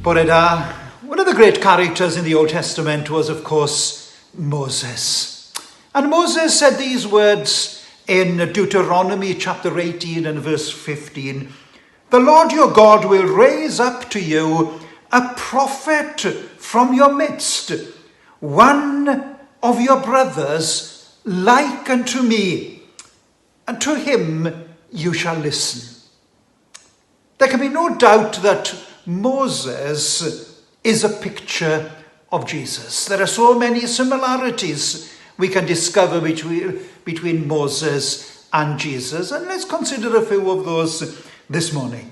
Bore da. One of the great characters in the Old Testament was, of course, Moses. And Moses said these words in Deuteronomy chapter 18 and verse 15. The Lord your God will raise up to you a prophet from your midst, one of your brothers like unto me, and to him you shall listen. There can be no doubt that Moses is a picture of Jesus. There are so many similarities we can discover between Moses and Jesus, and let's consider a few of those this morning.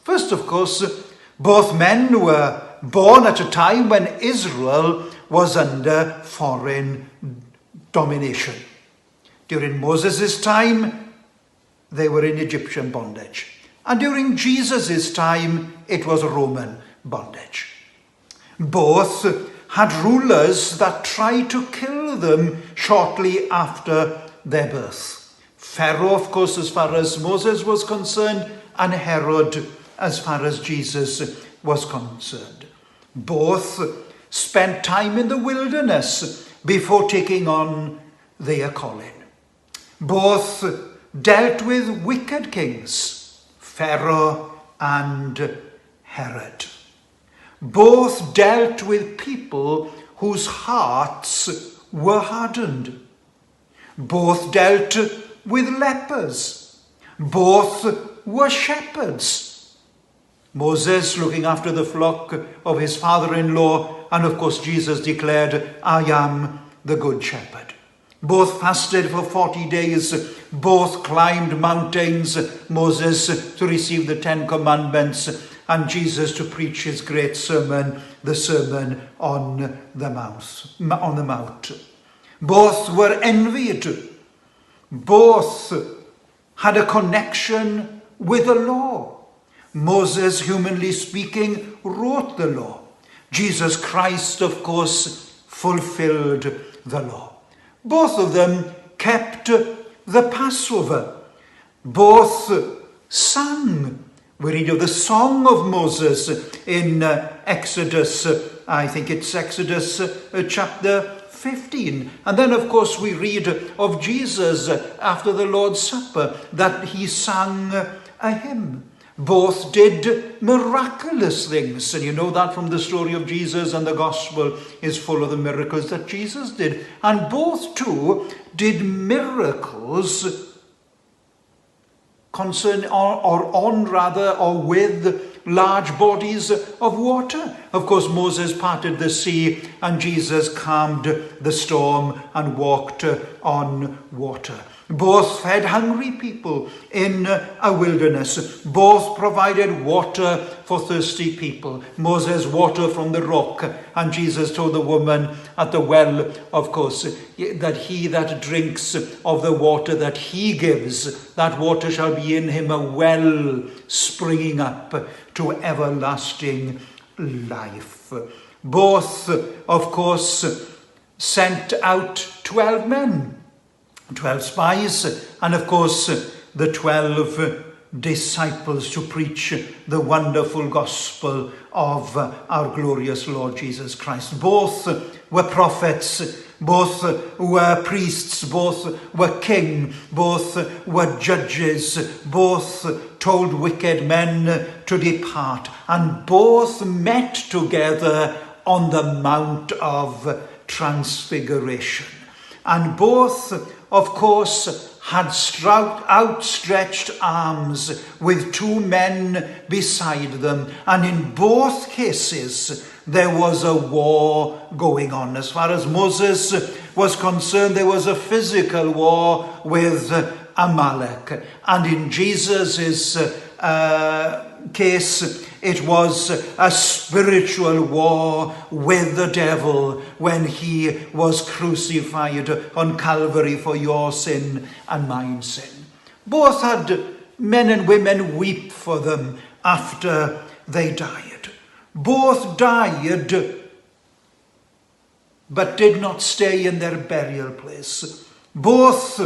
First, of course, both men were born at a time when Israel was under foreign domination. During Moses' time, they were in Egyptian bondage. And during Jesus' time, it was Roman bondage. Both had rulers that tried to kill them shortly after their birth. Pharaoh, of course, as far as Moses was concerned, and Herod, as far as Jesus was concerned. Both spent time in the wilderness before taking on their calling. Both dealt with wicked kings, Pharaoh and Herod. Both dealt with people whose hearts were hardened. Both dealt with lepers. Both were shepherds. Moses looking after the flock of his father-in-law, and of course Jesus declared, I am the good shepherd. Both fasted for 40 days, both climbed mountains, Moses to receive the 10 Commandments, and Jesus to preach his great sermon, the Sermon on the Mount. Both were envied. Both had a connection with the law. Moses, humanly speaking, wrote the law. Jesus Christ, of course, fulfilled the law. Both of them kept the Passover. Both sang. We read of the song of Moses in Exodus, I think it's Exodus chapter 15. And then, of course, we read of Jesus after the Lord's Supper, that he sang a hymn. Both did miraculous things, and you know that from the story of Jesus, and the gospel is full of the miracles that Jesus did. And both too did miracles with large bodies of water. Of course, Moses parted the sea, and Jesus calmed the storm and walked on water. Both fed hungry people in a wilderness. Both provided water for thirsty people. Moses water from the rock, and Jesus told the woman at the well, of course, that he that drinks of the water that he gives, that water shall be in him a well springing up to everlasting life. Both, of course, sent out 12 men. 12 spies, and of course the 12 disciples to preach the wonderful gospel of our glorious Lord Jesus Christ. Both were prophets, both were priests, both were king, both were judges, both told wicked men to depart, and both met together on the Mount of Transfiguration. And both, of course, had outstretched arms with 2 men beside them. And in both cases, there was a war going on. As far as Moses was concerned, there was a physical war with Amalek. And in Jesus' case, it was a spiritual war with the devil when he was crucified on Calvary for your sin and mine sin. Both had men and women weep for them after they died. Both died, but did not stay in their burial place. Both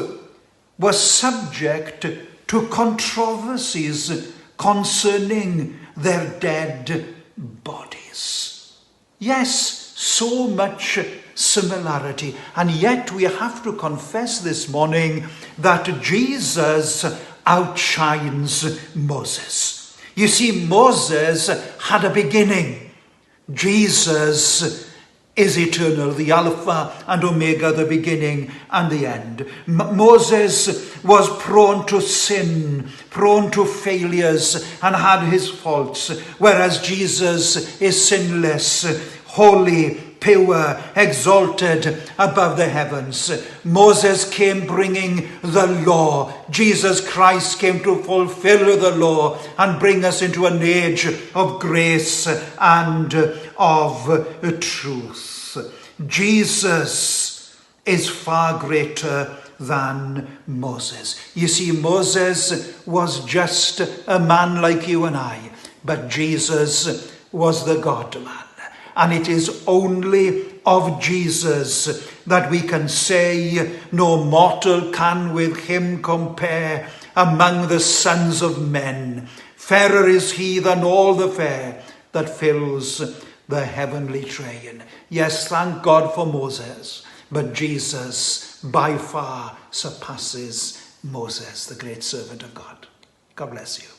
were subject to controversies concerning their dead body. is. Yes, so much similarity. And yet we have to confess this morning that Jesus outshines Moses. You see, Moses had a beginning. Jesus is eternal, the Alpha and Omega, the beginning and the end. Moses was prone to sin, prone to failures, and had his faults, whereas Jesus is sinless, holy, pure, exalted above the heavens. Moses came bringing the law. Jesus Christ came to fulfill the law and bring us into an age of grace and of truth. Jesus is far greater than Moses. You see, Moses was just a man like you and I, but Jesus was the God-man. And it is only of Jesus that we can say, no mortal can with him compare among the sons of men. Fairer is he than all the fair that fills the heavenly train. Yes, thank God for Moses, but Jesus by far surpasses Moses, the great servant of God. God bless you.